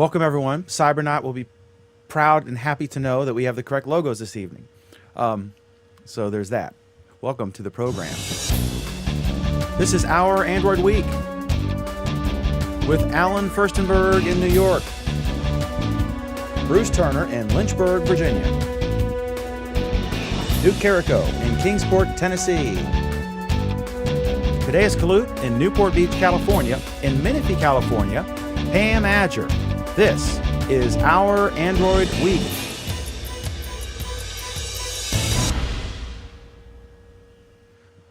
Welcome, everyone. Cybernaut will be proud and happy to know that we have the correct logos this evening. So there's that. Welcome to the program. This is our Android Week with Alan Furstenberg in New York, Bruce Turner in Lynchburg, Virginia, Duke Carrico in Kingsport, Tennessee, Kadeus Kalut in Newport Beach, California, in Menifee, California, Pam Adger. This is our Android Week.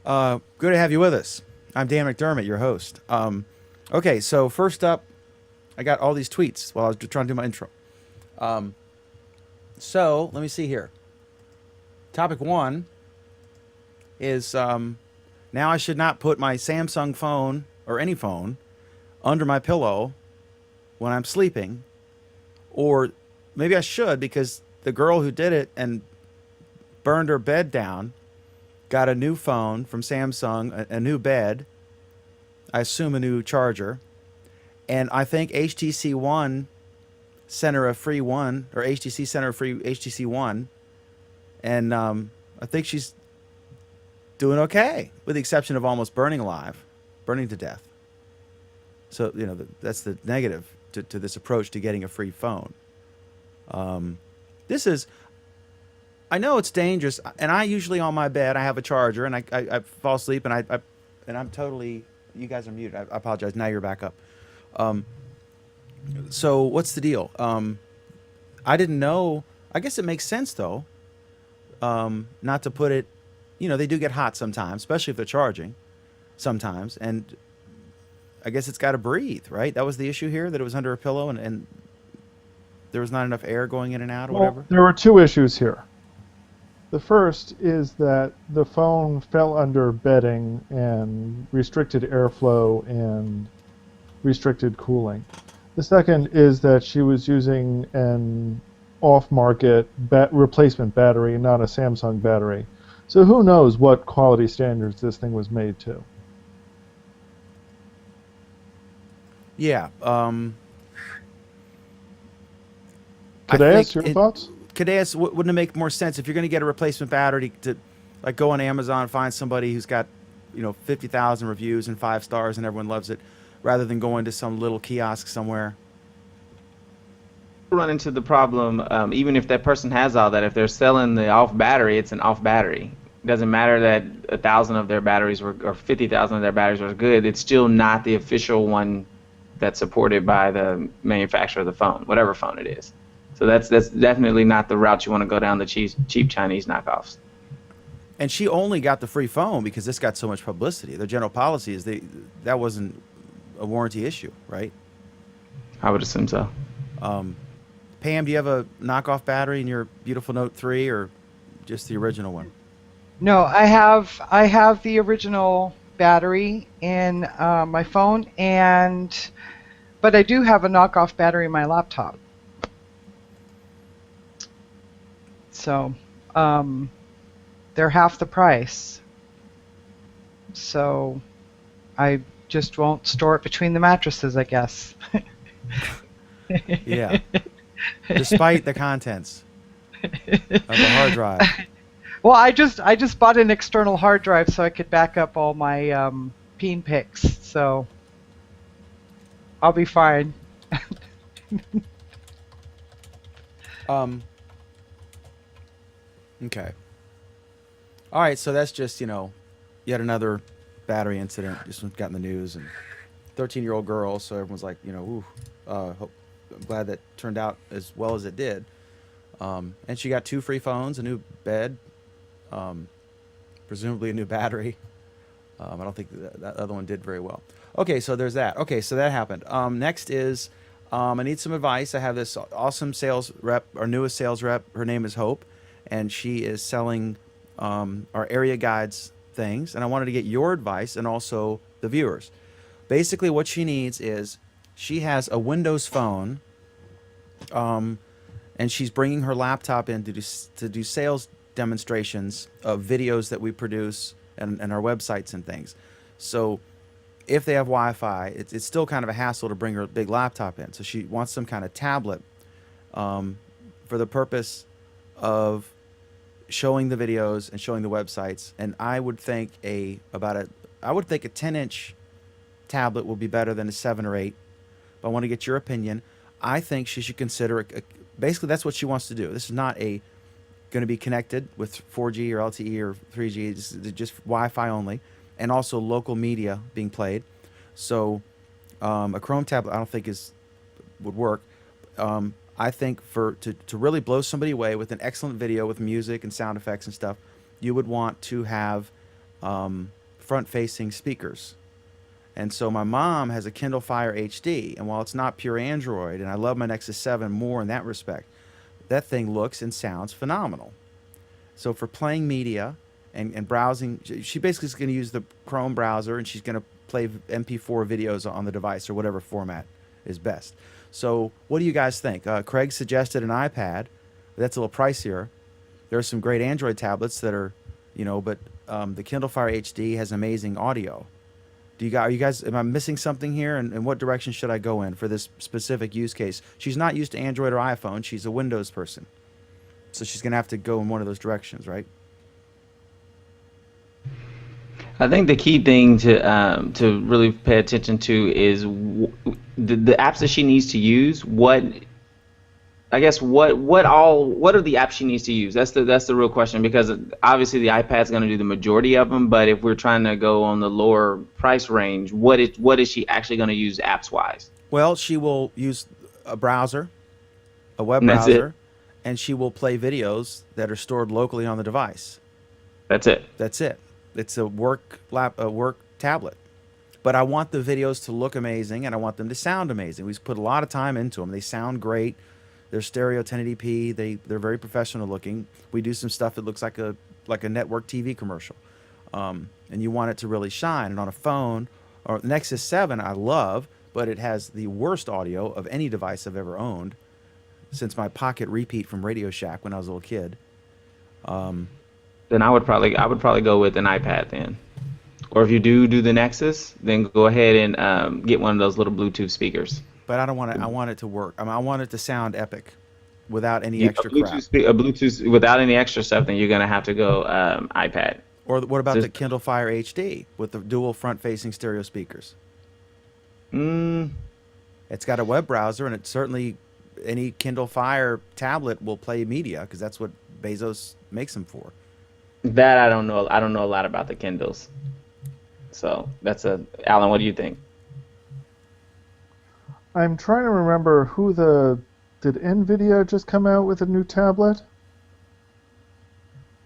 Good to have you with us. I'm Dan McDermott, your host. Okay, so first up, I got all these tweets while I was trying to do my intro. So let me see here. Topic one is now I should not put my Samsung phone or any phone under my pillow when I'm sleeping, or maybe I should, because the girl who did it and burned her bed down got a new phone from Samsung, a new bed, I assume a new charger, and I think HTC One sent her a free one, or HTC sent her a free HTC One, and I think she's doing okay, with the exception of almost burning to death. So, you know, that's the negative to this approach to getting a free phone. This is, I know it's dangerous, and I usually on my bed I have a charger, and I fall asleep, and I'm totally. You guys are muted. I apologize. Now you're back up. So what's the deal? I didn't know. I guess it makes sense though, not to put it. You know, they do get hot sometimes, especially if they're charging. Sometimes, and I guess it's got to breathe, right? That was the issue here, that it was under a pillow, and there was not enough air going in and out, or whatever. There were two issues here. The first is that the phone fell under bedding and restricted airflow and restricted cooling. The second is that she was using an off-market replacement battery, not a Samsung battery. So who knows what quality standards this thing was made to. Yeah. Kadeus, your thoughts? Kadeus, wouldn't it make more sense if you're going to get a replacement battery to, like, go on Amazon and find somebody who's got, 50,000 reviews and 5 stars and everyone loves it, rather than going to some little kiosk somewhere? Run into the problem, even if that person has all that, if they're selling the off battery, it's an off battery. It doesn't matter that 1,000 of their batteries were, or 50,000 of their batteries were good. It's still not the official one that's supported by the manufacturer of the phone, whatever phone it is. So that's definitely not the route you want to go down, the cheap Chinese knockoffs. And she only got the free phone because this got so much publicity. The general policy is that wasn't a warranty issue, right? I would assume so. Pam, do you have a knockoff battery in your beautiful Note 3, or just the original one? No, I have the original battery in my phone, but I do have a knockoff battery in my laptop. So they're half the price. So I just won't store it between the mattresses, I guess. Yeah. Despite the contents of the hard drive. Well, I just bought an external hard drive so I could back up all my peen pics. So I'll be fine. Okay. All right, so that's just, yet another battery incident. Just got in the news, and 13-year-old girl, so everyone's like, ooh, I'm glad that turned out as well as it did. And she got 2 free phones, a new bed, presumably a new battery. I don't think that other one did very well. Okay, so there's that. Okay, so that happened. Next is, I need some advice. I have this awesome sales rep, our newest sales rep. Her name is Hope, and she is selling our area guides things. And I wanted to get your advice and also the viewers. Basically, what she needs is, she has a Windows phone, and she's bringing her laptop in to do sales demonstrations of videos that we produce and our websites and things. So if they have Wi-Fi, it's still kind of a hassle to bring her big laptop in. So she wants some kind of tablet for the purpose of showing the videos and showing the websites. And I would think a 10-inch tablet will be better than a 7 or 8. But I want to get your opinion. I think she should consider basically that's what she wants to do. This is not going to be connected with 4G or LTE or 3G. This is just Wi-Fi only, and also local media being played. So a Chrome tablet I don't think would work. I think to really blow somebody away with an excellent video with music and sound effects and stuff, you would want to have front-facing speakers. And so my mom has a Kindle Fire HD, and while it's not pure Android, and I love my Nexus 7 more in that respect, that thing looks and sounds phenomenal. So for playing media and browsing, she basically is going to use the Chrome browser, and she's going to play MP4 videos on the device or whatever format is best. So what do you guys think? Craig suggested an iPad. That's a little pricier. There are some great Android tablets that are, but the Kindle Fire HD has amazing audio. Am I missing something here? And what direction should I go in for this specific use case? She's not used to Android or iPhone. She's a Windows person. So she's going to have to go in one of those directions, right? I think the key thing to really pay attention to is the apps that she needs to use. What are the apps she needs to use? That's the real question, because obviously the iPad's going to do the majority of them. But if we're trying to go on the lower price range, what is she actually going to use apps wise? Well, she will use a browser, a web And that's browser, and she will play videos that are stored locally on the device. That's it. That's it. It's a work tablet. But I want the videos to look amazing, and I want them to sound amazing. We've put a lot of time into them. They sound great. They're stereo 1080p. They're very professional looking. We do some stuff that looks like a network TV commercial, and you want it to really shine. And on a phone, or Nexus 7, I love, but it has the worst audio of any device I've ever owned since my Pocket Repeat from Radio Shack when I was a little kid. Then I would probably go with an iPad then. Or if you do the Nexus, then go ahead and get one of those little Bluetooth speakers. But I don't want it. I want it to work. I want it to sound epic, without any A extra crap. Bluetooth without any extra stuff, then you're gonna have to go iPad. Or what about Just- the Kindle Fire HD with the dual front-facing stereo speakers? It's got a web browser, and it certainly any Kindle Fire tablet will play media because that's what Bezos makes them for. That I don't know. I don't know a lot about the Kindles. So Alan. What do you think? I'm trying to remember did NVIDIA just come out with a new tablet?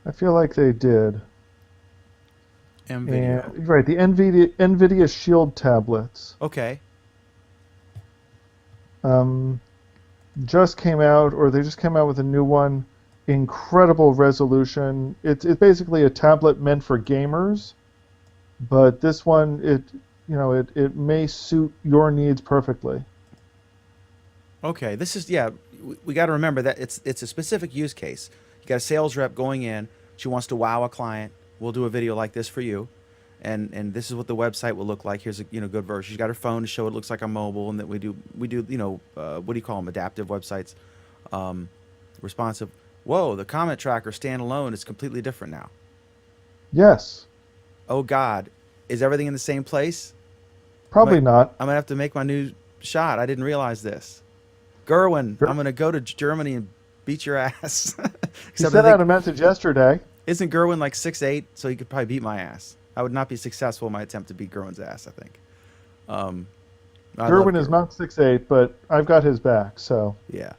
I feel like they did. NVIDIA. And, right, the NVIDIA Shield tablets Okay. just came out, or they just came out with a new one. Incredible resolution. It's basically a tablet meant for gamers, but this one it may suit your needs perfectly. Okay. This is we got to remember that it's a specific use case. You got a sales rep going in. She wants to wow a client. We'll do a video like this for you, and this is what the website will look like. Here's a good version. She's got her phone to show it looks like a mobile, and that we do what do you call them, adaptive websites, responsive. Whoa, the comment tracker standalone is completely different now. Yes. Oh God, is everything in the same place? Probably Wait. not. I'm gonna have to make my new shot. I didn't realize this. Gerwin, I'm gonna go to Germany and beat your ass. He Except sent out a message yesterday. isn't Gerwin like 6'8", so he could probably beat my ass. I would not be successful in my attempt to beat Gerwin's ass, I think. I love Gerwin is not 6'8", but I've got his back, so. Yeah.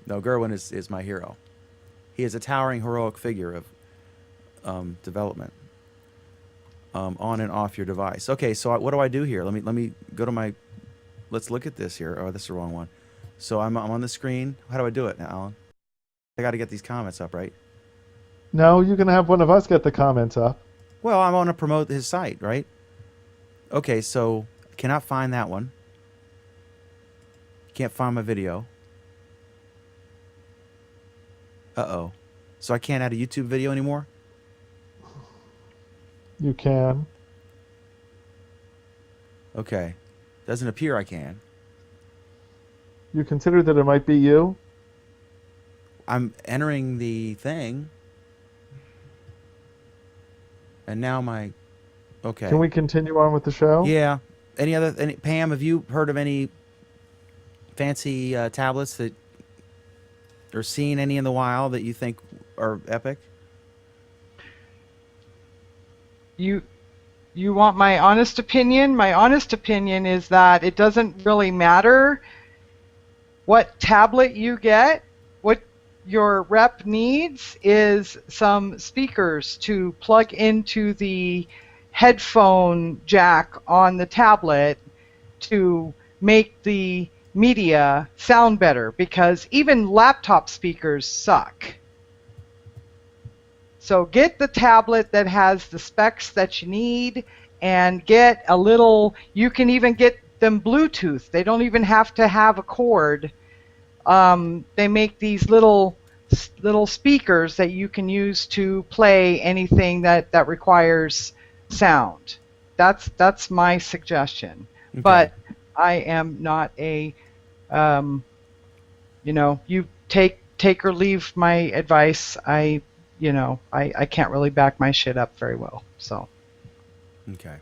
No, Gerwin is my hero. He is a towering, heroic figure of development on and off your device. Okay, so what do I do here? Let me go to my. Let's look at this here. Oh, this is the wrong one. So I'm on the screen. How do I do it now, Alan? I got to get these comments up, right? No, you can have one of us get the comments up. Well, I want to promote his site, right? Okay, so I cannot find that one. Can't find my video. Uh-oh. So I can't add a YouTube video anymore? You can. Okay. Doesn't appear I can. You consider that it might be you? I'm entering the thing. And now my... Okay. Can we continue on with the show? Yeah. Pam, have you heard of any fancy tablets that... or seen any in the wild that you think are epic? You want my honest opinion? My honest opinion is that it doesn't really matter what tablet you get. What your rep needs is some speakers to plug into the headphone jack on the tablet to make the media sound better, because even laptop speakers suck. So get the tablet that has the specs that you need, and get a little, you can even get them Bluetooth. They don't even have to have a cord. They make these little speakers that you can use to play anything that requires sound. That's my suggestion. Okay. But I am not a, you take or leave my advice. I can't really back my shit up very well. So, Okay.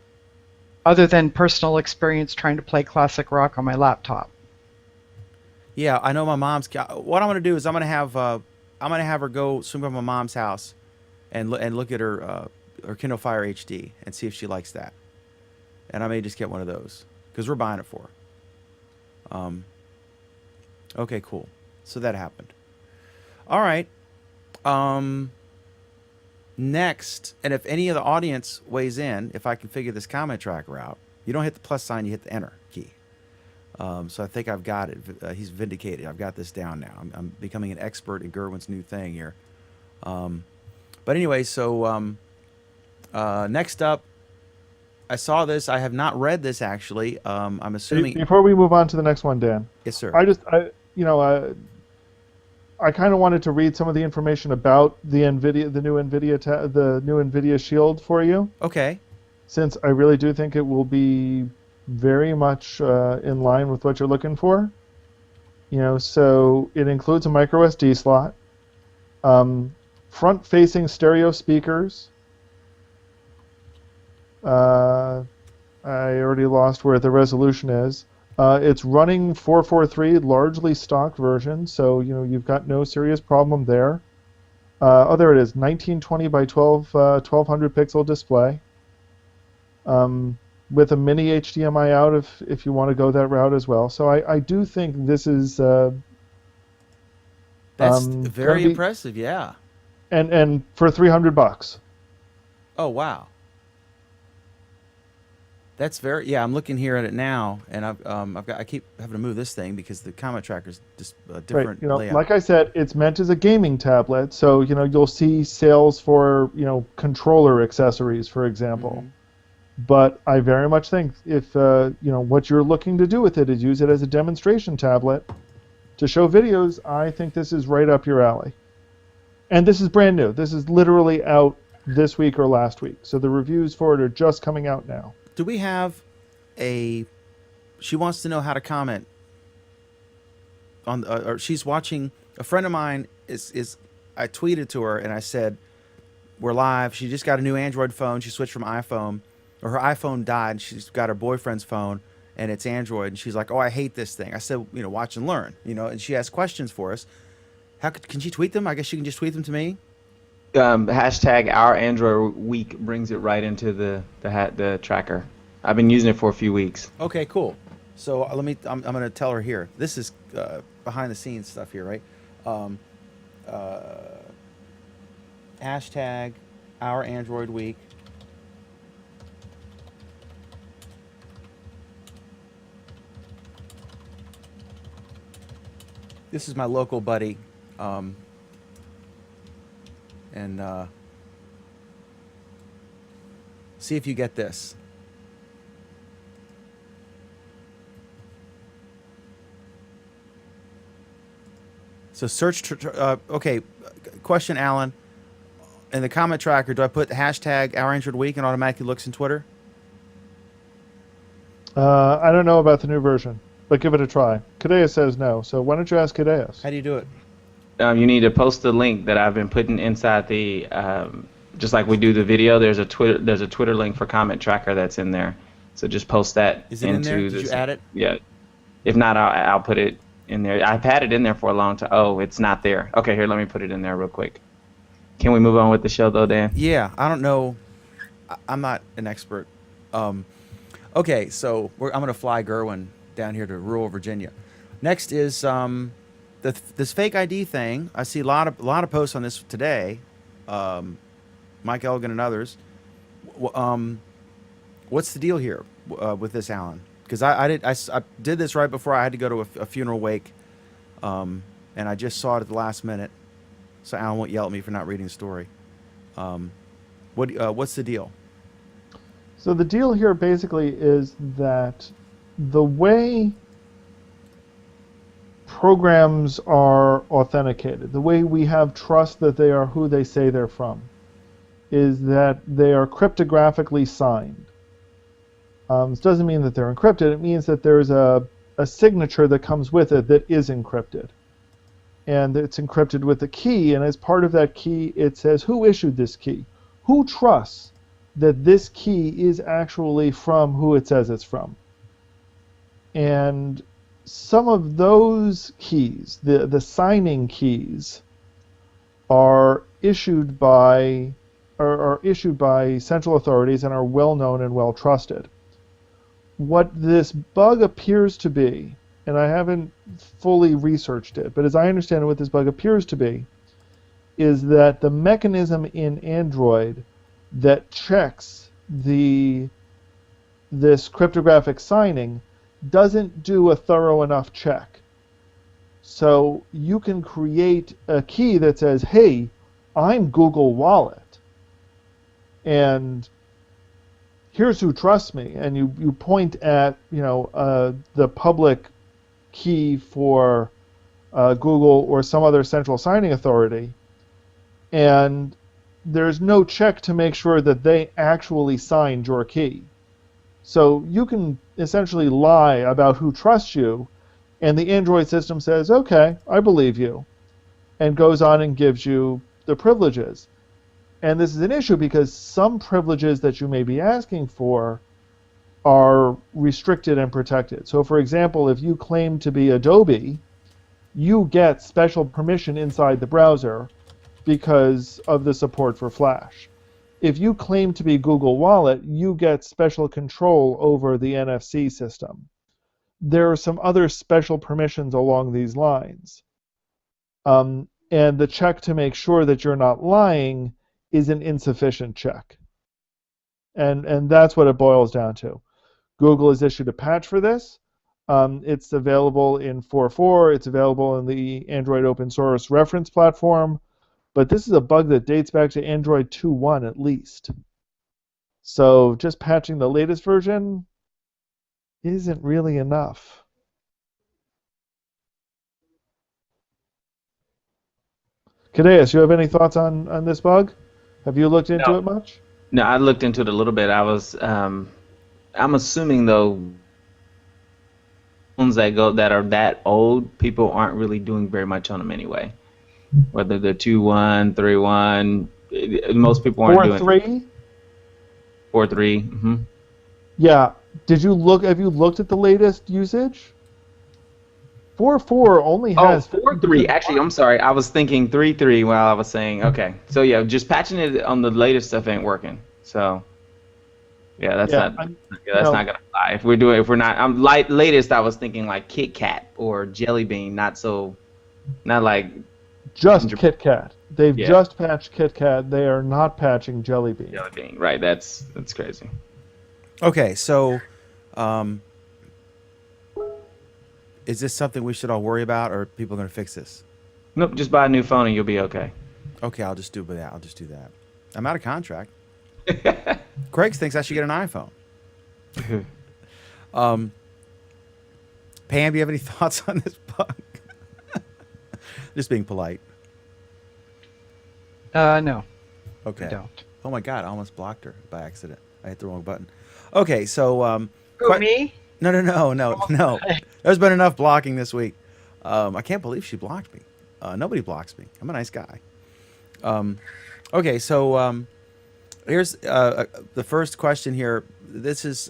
other than personal experience trying to play classic rock on my laptop. Yeah, I know my mom's... What I'm going to do is I'm going to have her go swing by my mom's house and look at her Kindle Fire HD and see if she likes that. And I may just get one of those because we're buying it for her. Okay, cool. So that happened. All right. Next, and if any of the audience weighs in, if I can figure this comment tracker out, you don't hit the plus sign, you hit the enter key. So I think I've got it. He's vindicated. I've got this down now. I'm becoming an expert in Gerwin's new thing here. But anyway, so next up, I saw this. I have not read this actually. I'm assuming. Before we move on to the next one, Dan. Yes, sir. I kind of wanted to read some of the information about the new NVIDIA Shield for you, Okay. since I really do think it will be very much in line with what you're looking for. So it includes a micro SD slot, front-facing stereo speakers. I already lost where the resolution is. It's running 443, largely stock version, so you've got no serious problem there. There it is, 1920 by 1200 pixel display, with a mini HDMI out if you want to go that route as well. So I do think this is That's very impressive. Yeah. and for $300. Oh wow. That's very... Yeah, I'm looking here at it now, and I keep having to move this thing because the comment tracker's just a different Right. layout. Like I said, it's meant as a gaming tablet, so you'll see sales for controller accessories, for example. Mhm. But I very much think if what you're looking to do with it is use it as a demonstration tablet to show videos, I think this is right up your alley. And this is brand new. This is literally out this week or last week, so the reviews for it are just coming out now. Do we have a... She wants to know how to comment on... or she's watching... A friend of mine is... I tweeted to her and I said, we're live. She just got a new Android phone. She switched from iPhone. Or her iPhone died. She's got her boyfriend's phone and it's Android. And she's like, oh, I hate this thing. I said, watch and learn. And she has questions for us. Can she tweet them? I guess she can just tweet them to me. Hashtag our Android week brings it right into the tracker. I've been using it for a few weeks. Okay, cool. So I'm going to tell her here. This is behind the scenes stuff here, right? Hashtag our Android week. This is my local buddy. And see if you get this. So search, okay, question, Alan. In the comment tracker, do I put the hashtag Our Android Week and automatically looks in Twitter? I don't know about the new version, but give it a try. Kadeus says no, so why don't you ask Kadeus? How do you do it? You need to post the link that I've been putting inside the just like we do the video. There's a Twitter link for Comment Tracker that's in there. So just post that Is it into in there? Did this. you add it? Yeah. If not, I'll put it in there. I've had it in there for a long time. Oh, it's not there. Okay, here, let me put it in there real quick. Can we move on with the show though, Dan? Yeah, I don't know. I'm not an expert. Okay, so I'm going to fly Gerwin down here to rural Virginia. Next is this fake ID thing. I see a lot of posts on this today. Mike Elgin and others. What's the deal here with this, Alan? Because I did this right before I had to go to a funeral wake, and I just saw it at the last minute. So Alan won't yell at me for not reading the story. What's the deal? So the deal here basically is that the way programs are authenticated, the way we have trust that they are who they say they're from, is that they are cryptographically signed. This doesn't mean that they're encrypted. It means that there's a signature that comes with it that is encrypted. And it's encrypted with a key, and as part of that key, it says who issued this key. Who trusts that this key is actually from who it says it's from? And some of those keys, the signing keys, are issued by central authorities and are well known and well trusted. What this bug appears to be, and I haven't fully researched it, but as I understand it, what this bug appears to be is that the mechanism in Android that checks this cryptographic signing doesn't do a thorough enough check. So you can create a key that says, hey, I'm Google Wallet, and here's who trusts me, and you point at the public key for Google or some other central signing authority, and there's no check to make sure that they actually signed your key. So you can essentially lie about who trusts you, and the Android system says, okay, I believe you, and goes on and gives you the privileges. And this is an issue because some privileges that you may be asking for are restricted and protected. So for example, if you claim to be Adobe, you get special permission inside the browser because of the support for Flash. If you claim to be Google Wallet, you get special control over the NFC system. There are some other special permissions along these lines. And the check to make sure that you're not lying is an insufficient check. And that's what it boils down to. Google has issued a patch for this. It's available in 4.4. It's available in the Android open source reference platform. But this is a bug that dates back to Android 2.1 at least. So just patching the latest version isn't really enough. Kadeus, you have any thoughts on this bug? Have you looked into it much? No, I looked into it a little bit. I'm assuming though, phones that are that old, people aren't really doing very much on them anyway. Whether they're 2.1, 3.1, most people aren't doing 4.3? 4.3. Mm-hmm. Yeah. Have you looked at the latest usage? 4.4 only has 4.3. Actually, I'm sorry. I was thinking 3.3 while I was saying, okay. So yeah, just patching it on the latest stuff ain't working. So yeah, that's not gonna fly. If we're not, latest I was thinking like Kit Kat or Jelly Bean, not like just KitKat. They've just patched KitKat. They are not patching Jelly Bean. Jelly Bean, right? That's crazy. Okay, so is this something we should all worry about, or are people going to fix this? Nope, just buy a new phone and you'll be okay. Okay, I'll just do that. I'm out of contract. Craig thinks I should get an iPhone. Pam, do you have any thoughts on this bug? Just being polite. No. Okay. I don't. Oh my God, I almost blocked her by accident. I hit the wrong button. Okay, so Who, me? No. There's been enough blocking this week. I can't believe she blocked me. Nobody blocks me. I'm a nice guy. Okay, so here's the first question here. This is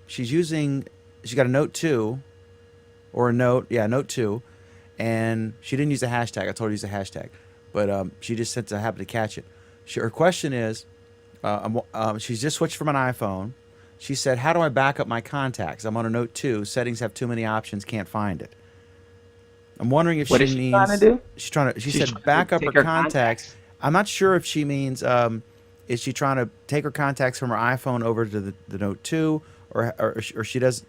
she got a Note 2 or a Note, yeah, Note 2, and she didn't use a hashtag. I told her to use a hashtag, but she just said I happened to catch it. Her question is, she's just switched from an iPhone. She said, "How do I back up my contacts? I'm on a Note 2. Settings have too many options. Can't find it." I'm wondering if What she is she means trying to do? she's trying to. She She's said trying to back up take her her contacts. I'm not sure if she means is she trying to take her contacts from her iPhone over to the Note 2, or she does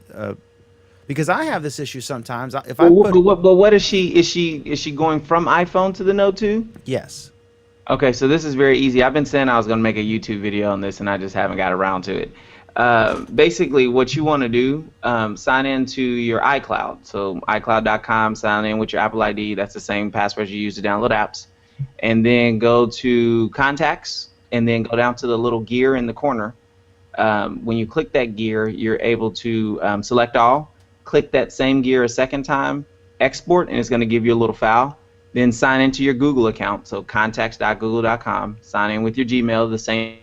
because I have this issue sometimes. If I put But what is she? Is she going from iPhone to the Note 2? yes, Okay, so this is very easy. I've been saying I was going to make a YouTube video on this, and I just haven't got around to it. Basically, what you want to do, sign into your iCloud. So iCloud.com, sign in with your Apple ID. That's the same password you use to download apps. And then go to Contacts, and then go down to the little gear in the corner. When you click that gear, you're able to select all. Click that same gear a second time, export, and it's going to give you a little file. Then sign into your Google account, so contacts.google.com. Sign in with your Gmail, the same.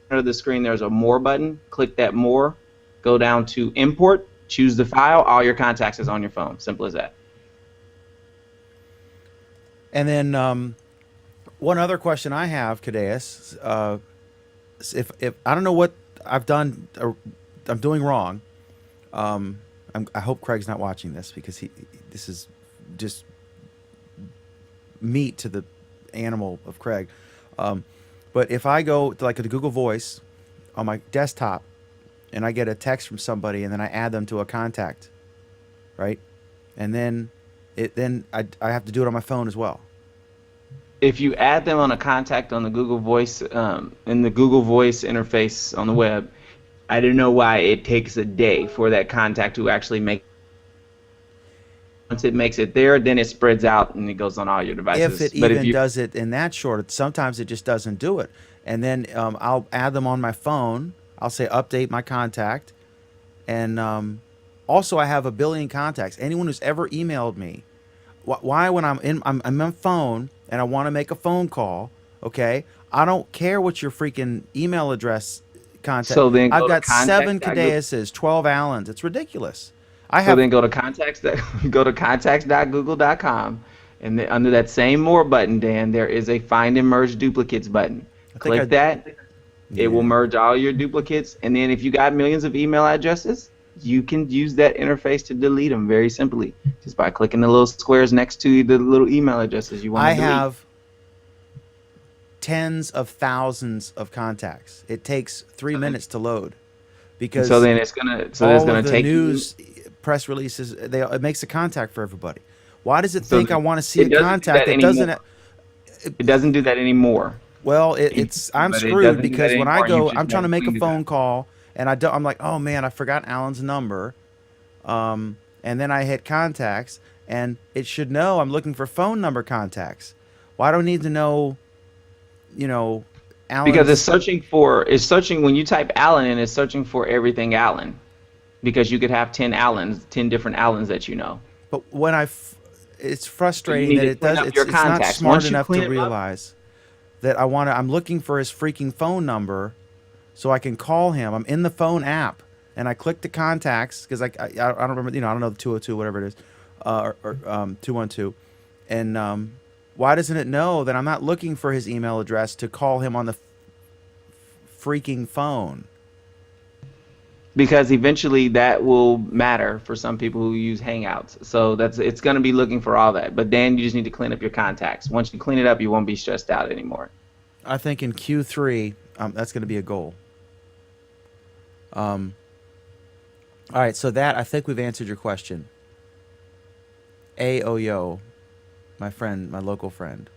Under the screen, there's a More button. Click that More. Go down to Import. Choose the file. All your contacts is on your phone. Simple as that. and then one other question I have, Kadeus, if I don't know what I've done or I'm doing wrong. I hope Craig's not watching this because this is just meat to the animal of Craig. But if I go to like the Google Voice on my desktop and I get a text from somebody and then I add them to a contact, right? And then I have to do it on my phone as well. If you add them on a contact on the Google Voice, in the Google Voice interface on the web, I don't know why it takes a day for that contact to actually make. Once it makes it there, then it spreads out and it goes on all your devices. If it But even if you, does it in that short, sometimes it just doesn't do it. And then I'll add them on my phone. I'll say update my contact. And also I have a billion contacts. Anyone who's ever emailed me, why when I'm on my phone and I want to make a phone call, okay, I don't care what your freaking email address contact. So then go I've to got 7 contact. Cadeuses, 12 Allens. It's ridiculous. I So have then go to contacts.google.com, and then under that same More button, Dan, there is a Find and Merge Duplicates button. Click that. It will merge all your duplicates, and then if you got millions of email addresses, you can use that interface to delete them very simply, just by clicking the little squares next to the little email addresses you want to I delete. have tens of thousands of contacts. It takes 3 minutes to load because So then it's gonna all of the take news press releases, it makes a contact for everybody. Why does it So think I want to see it a doesn't do contact? that It doesn't. anymore. It doesn't do that anymore. Well, I'm But it screwed doesn't do because that when I anymore. go, You just I'm trying to make a never do phone that. call and I'm like, oh man, I forgot Alan's number. And then I hit contacts and it should know I'm looking for phone number contacts. Why do I need to know, Alan's? Because it's searching when you type Allen in, it's searching for everything Allen. Because you could have 10 different Allens that you know. But when it's frustrating need that to it clean does. up It's your not contacts. smart Once you enough clean to them up- realize that I'm looking for his freaking phone number, so I can call him. I'm in the phone app, and I click the contacts because I don't remember. I don't know the 202 whatever it is, or 212, and why doesn't it know that I'm not looking for his email address to call him on the freaking phone? Because eventually that will matter for some people who use Hangouts. So it's going to be looking for all that. But then you just need to clean up your contacts. Once you clean it up, you won't be stressed out anymore. I think in Q3, that's going to be a goal. All right, so I think we've answered your question. Aoyo, my friend, my local friend.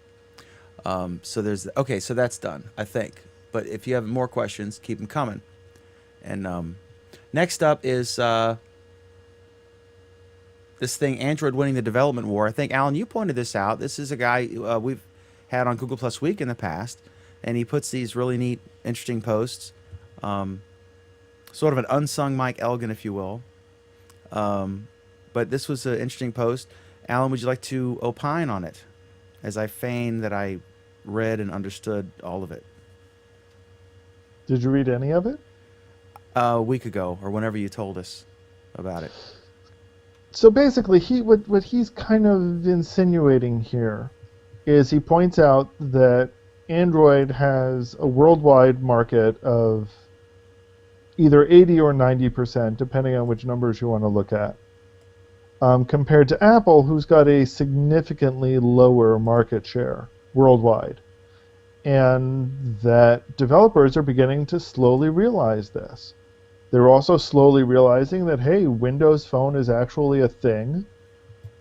So that's done, I think. But if you have more questions, keep them coming. And next up is this thing, Android winning the development war. I think, Alan, you pointed this out. This is a guy we've had on Google Plus Week in the past, and he puts these really neat, interesting posts. So sort of an unsung Mike Elgin, if you will. But this was an interesting post. Alan, would you like to opine on it, as I feign that I read and understood all of it Did you read any of it? a week ago, or whenever you told us about it? So basically, what he's kind of insinuating here is he points out that Android has a worldwide market of either 80 or 90%, depending on which numbers you want to look at, compared to Apple, who's got a significantly lower market share worldwide. And that developers are beginning to slowly realize this. They're also slowly realizing that, hey, Windows Phone is actually a thing,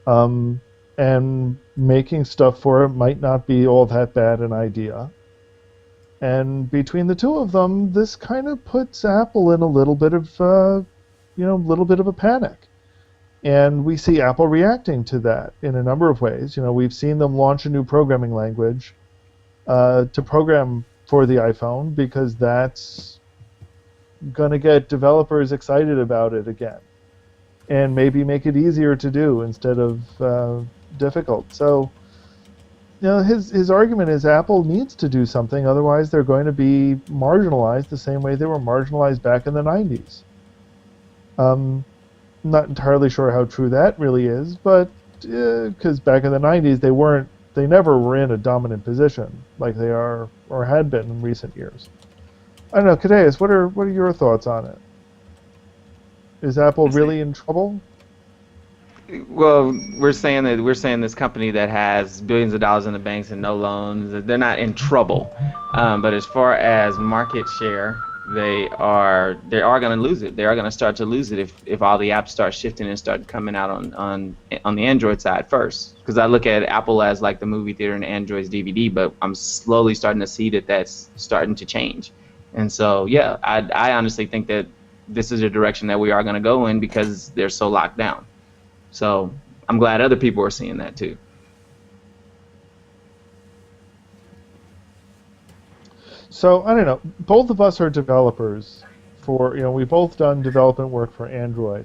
and making stuff for it might not be all that bad an idea. And between the two of them, this kind of puts Apple in a little bit of, little bit of a panic. And we see Apple reacting to that in a number of ways. We've seen them launch a new programming language to program for the iPhone, because that's going to get developers excited about it again, and maybe make it easier to do instead of difficult. So, his argument is Apple needs to do something, otherwise they're going to be marginalized the same way they were marginalized back in the 90s. Not entirely sure how true that really is, but because back in the 90s they never were in a dominant position like they are or had been in recent years. I don't know, Cadeus, what are your thoughts on it? Is Apple really in trouble? Well, we're saying this company that has billions of dollars in the banks and no loans, they're not in trouble. But as far as market share, they are going to lose it. They are going to start to lose it if all the apps start shifting and start coming out on the Android side first. Because I look at Apple as like the movie theater and Android's DVD, but I'm slowly starting to see that that's starting to change. And so, yeah, I honestly think that this is a direction that we are going to go in because they're so locked down. So I'm glad other people are seeing that too. So, I don't know, both of us are developers we've both done development work for Android.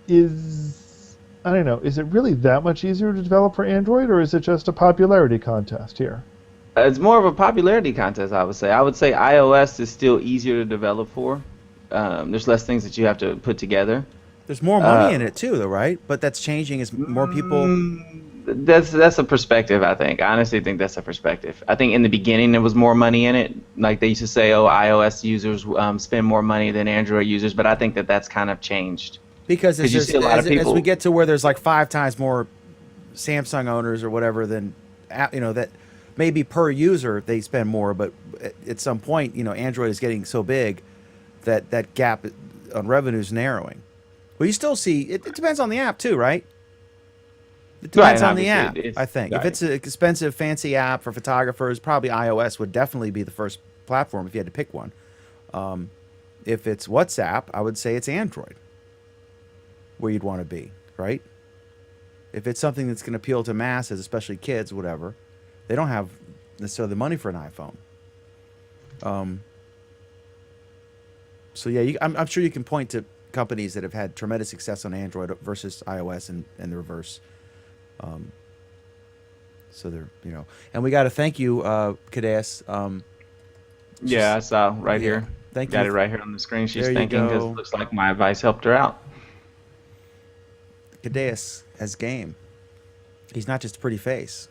Is it really that much easier to develop for Android, or is it just a popularity contest here? It's more of a popularity contest, I would say. I would say iOS is still easier to develop for. There's less things that you have to put together. There's more money in it too, though, right? But that's changing as more people. That's a perspective, I think. I honestly think that's a perspective. I think in the beginning there was more money in it. Like they used to say, iOS users spend more money than Android users, but I think that that's kind of changed. Because you see a lot of people, as we get to where there's like 5 times more Samsung owners or whatever than, that maybe per user they spend more, but at some point, Android is getting so big that gap on revenue is narrowing. Well, you still see, it depends on the app too, right? It depends on the app, I think. Right. If it's an expensive, fancy app for photographers, probably iOS would definitely be the first platform if you had to pick one. If it's WhatsApp, I would say it's Android, where you'd want to be, right? If it's something that's going to appeal to masses, especially kids, whatever, they don't have necessarily the money for an iPhone. So yeah, I'm sure you can point to companies that have had tremendous success on Android versus iOS and the reverse. So they're, and we got to thank you, Cadeus. I saw right here. Thank you. Got it right here on the screen. She's there thanking because it looks like my advice helped her out. Cadeus has game. He's not just a pretty face.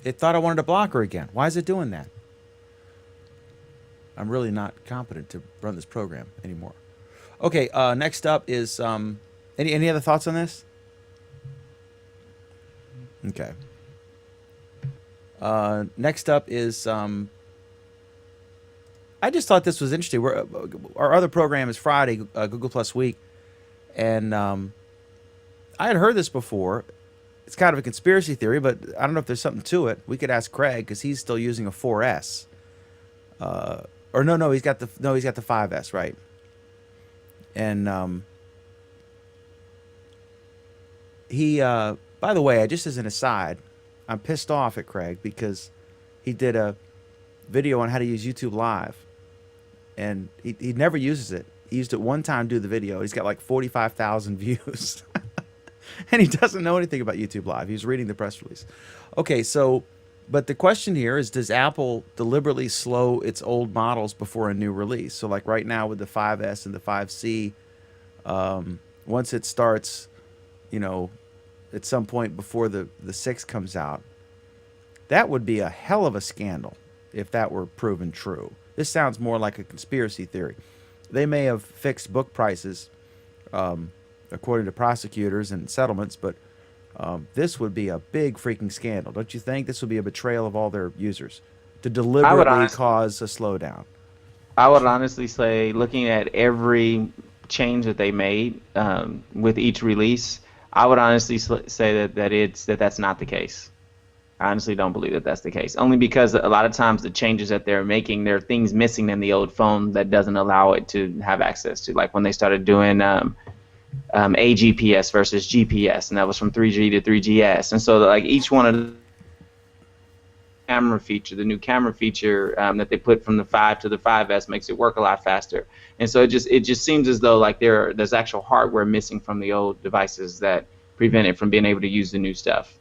It thought I wanted to block her again. Why is it doing that? I'm really not competent to run this program anymore. Okay, next up is any other thoughts on this? Okay. Next up is I just thought this was interesting. Our other program is Friday, Google Plus Week, and I had heard this before. It's kind of a conspiracy theory, but I don't know if there's something to it. We could ask Craig because he's still using a 4S. Or no, he's got the 5S, right? And he by the way, just as an aside, I'm pissed off at Craig because he did a video on how to use YouTube Live, and he never uses it. He used it one time to do the video. He's got like 45,000 views, and he doesn't know anything about YouTube Live. He was reading the press release. Okay, so, but the question here is, does Apple deliberately slow its old models before a new release? So like right now with the 5S and the 5C, once it starts, you know, at some point before the 6 comes out, that would be a hell of a scandal if that were proven true. This sounds more like a conspiracy theory. They may have fixed book prices, according to prosecutors and settlements, but this would be a big freaking scandal. Don't you think? This would be a betrayal of all their users to deliberately cause a slowdown. I would honestly say, looking at every change that they made with each release, I would honestly say that that's not the case. I honestly don't believe that that's the case. Only because a lot of times the changes that they're making, there are things missing in the old phone that doesn't allow it to have access to. Like when they started doing AGPS versus GPS, and that was from 3G to 3GS. And so like each one of the the new camera feature that they put from the 5 to the 5S makes it work a lot faster. And so it just seems as though like there's actual hardware missing from the old devices that prevent it from being able to use the new stuff.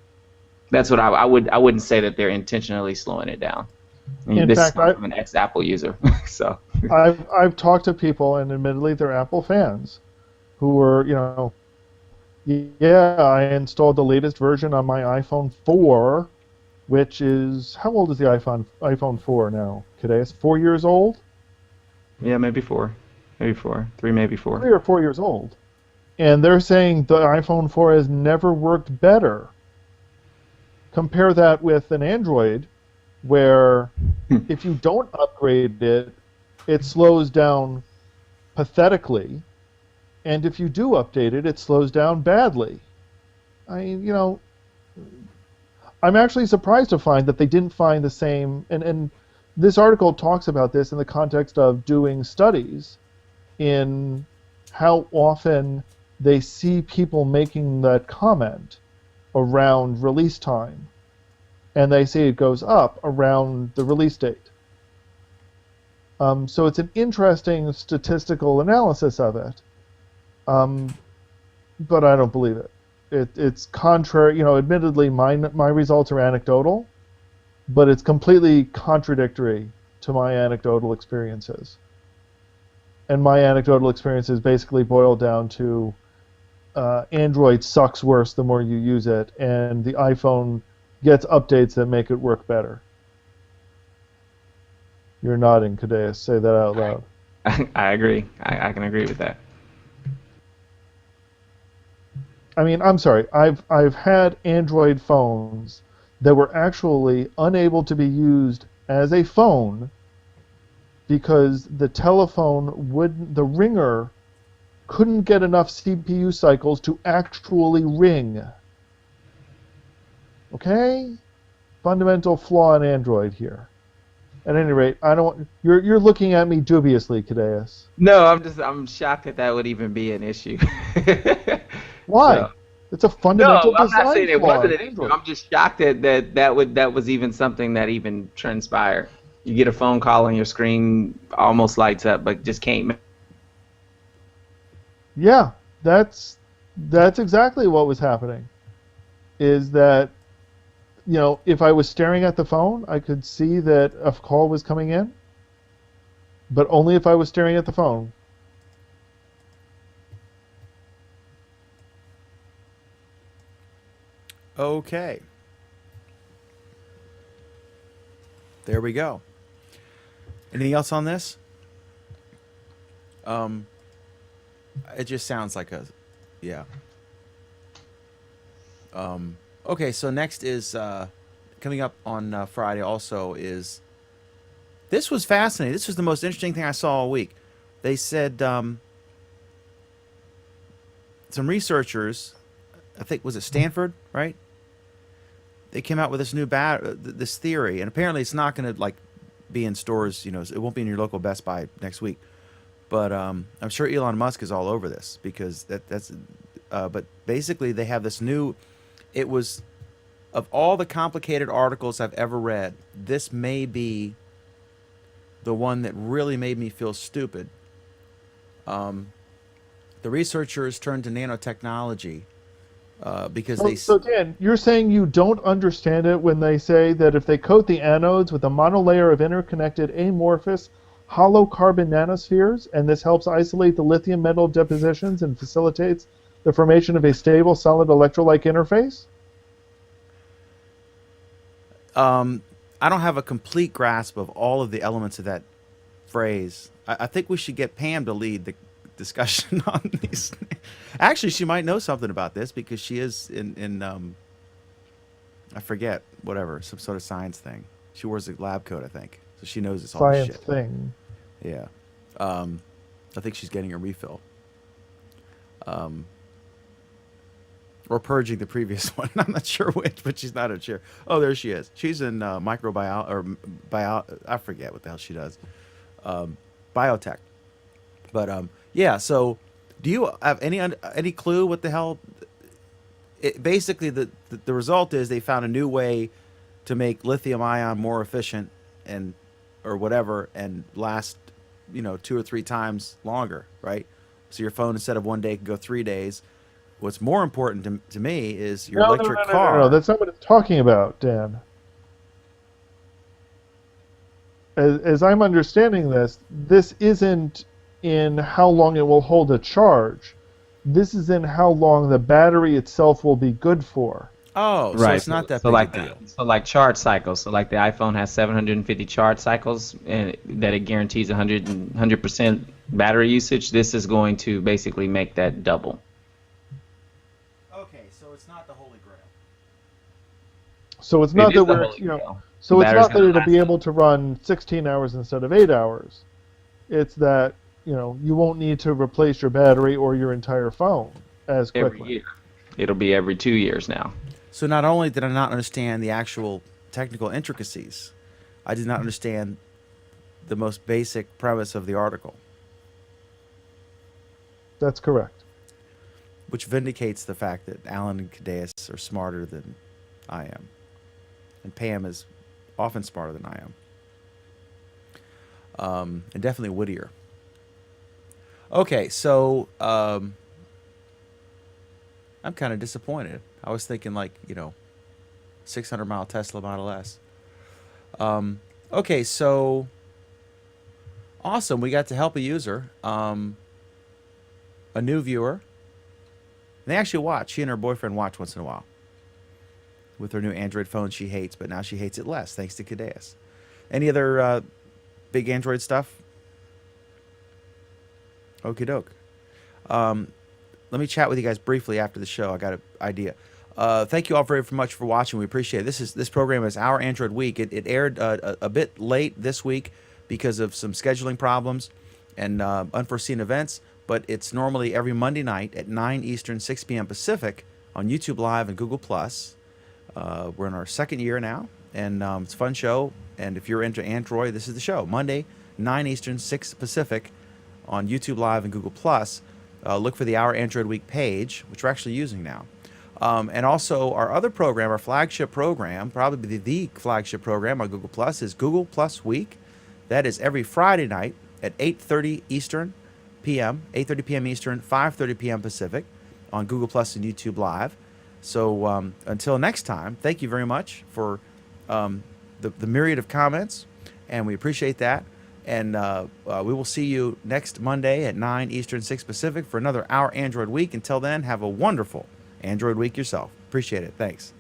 That's what I wouldn't say that they're intentionally slowing it down. In this fact, is from an ex-Apple user, so. I've talked to people, and admittedly they're Apple fans, who were, you know, yeah, I installed the latest version on my iPhone 4, which is, how old is the iPhone 4 now? Today it's 4 years old. Yeah, maybe 4, 3, maybe 4. 3 or 4 years old, and they're saying the iPhone 4 has never worked better. Compare that with an Android, where if you don't upgrade it, it slows down pathetically, and if you do update it, it slows down badly. I mean, you know, I'm actually surprised to find that they didn't find the same, and this article talks about this in the context of doing studies in how often they see people making that comment around release time, and they say it goes up around the release date. So it's an interesting statistical analysis of it, but I don't believe it. It's contrary. You know, admittedly, my results are anecdotal, but it's completely contradictory to my anecdotal experiences. And my anecdotal experiences basically boil down to Android sucks worse the more you use it, and the iPhone gets updates that make it work better. You're nodding, Cadeus. Say that out loud. I agree. I can agree with that. I mean, I'm sorry. I've had Android phones that were actually unable to be used as a phone because the the ringer couldn't get enough CPU cycles to actually ring. Okay? Fundamental flaw in Android here. At any rate, you're looking at me dubiously, Cadeus. No, I'm shocked that would even be an issue. Why? So, It's a fundamental no, I'm design not saying it flaw wasn't in an issue. Android. I'm just shocked that was even something that even transpired. You get a phone call and your screen almost lights up, but just can't. Yeah, that's exactly what was happening. Is that, you know, if I was staring at the phone, I could see that a call was coming in, but only if I was staring at the phone. Okay. There we go. Anything else on this? It just sounds like yeah. Okay, so next is coming up on Friday also is, this was fascinating. This was the most interesting thing I saw all week. They said some researchers, I think, was it Stanford, right? They came out with this new this theory, and apparently it's not going to like be in stores. You know, it won't be in your local Best Buy next week. But I'm sure Elon Musk is all over this because that's. But basically, they have this new. It was, of all the complicated articles I've ever read, this may be the one that really made me feel stupid. The researchers turned to nanotechnology because So, so Dan, you're saying you don't understand it when they say that if they coat the anodes with a monolayer of interconnected amorphous hollow carbon nanospheres, and this helps isolate the lithium metal depositions and facilitates the formation of a stable solid electrolyte interface? I don't have a complete grasp of all of the elements of that phrase. I think we should get Pam to lead the discussion on these. Actually, she might know something about this because she is in I forget, whatever, some sort of science thing. She wears a lab coat, I think, so she knows it's all this Science shit. thing. Yeah. I think she's getting a refill. Or purging the previous one. I'm not sure which, but she's not in a chair. Oh, there she is. She's in microbiology or I forget what the hell she does. Biotech. But yeah. So, do you have any clue what the hell? Basically, the result is they found a new way to make lithium ion more efficient and or whatever and last 2 or 3 times longer, right? So your phone instead of 1 day can go 3 days. What's more important to me is your electric car. No, that's not what it's talking about, Dan. As I'm understanding this, this isn't in how long it will hold a charge. This is in how long the battery itself will be good for. Oh, so Right. it's not that so big like a deal. So like charge cycles. So like the iPhone has 750 charge cycles, and that it guarantees 100% battery usage. This is going to basically make that double. Okay, so it's not the Holy Grail. So it's It not is that the we're, Holy Grail. so The it's battery's not that gonna it'll be last. able to run 16 hours instead of 8 hours. It's that, you won't need to replace your battery or your entire phone as quickly. Every year. It'll be every 2 years now. So not only did I not understand the actual technical intricacies, I did not understand the most basic premise of the article, That's correct. which vindicates the fact that Alan and Cadeas are smarter than I am. And Pam is often smarter than I am. And definitely wittier. Okay, so I'm kind of disappointed. I was thinking 600-mile Tesla Model S. Okay, so awesome. We got to help a user, a new viewer. And they actually watch. She and her boyfriend watch once in a while with her new Android phone she hates, but now she hates it less thanks to Cadeas. Any other big Android stuff? Okie doke. Let me chat with you guys briefly after the show. I got an idea. Thank you all very much for watching. We appreciate it. This program is Our Android Week. It aired a bit late this week because of some scheduling problems and unforeseen events, but it's normally every Monday night at 9 Eastern, 6 p.m. Pacific on YouTube Live and Google+. We're in our second year now, and it's a fun show. And if you're into Android, this is the show. Monday, 9 Eastern, 6 Pacific on YouTube Live and Google+. Look for the Our Android Week page, which we're actually using now. And also our other program, our flagship program, probably the flagship program on Google Plus, is Google Plus Week. That is every Friday night at 8:30 p.m. Eastern, 5:30 p.m. Pacific on Google Plus and YouTube Live. So until next time, thank you very much for the myriad of comments, and we appreciate that. And we will see you next Monday at 9 Eastern, 6 Pacific for another Our Android Week. Until then, have a wonderful Android Week yourself. Appreciate it. Thanks.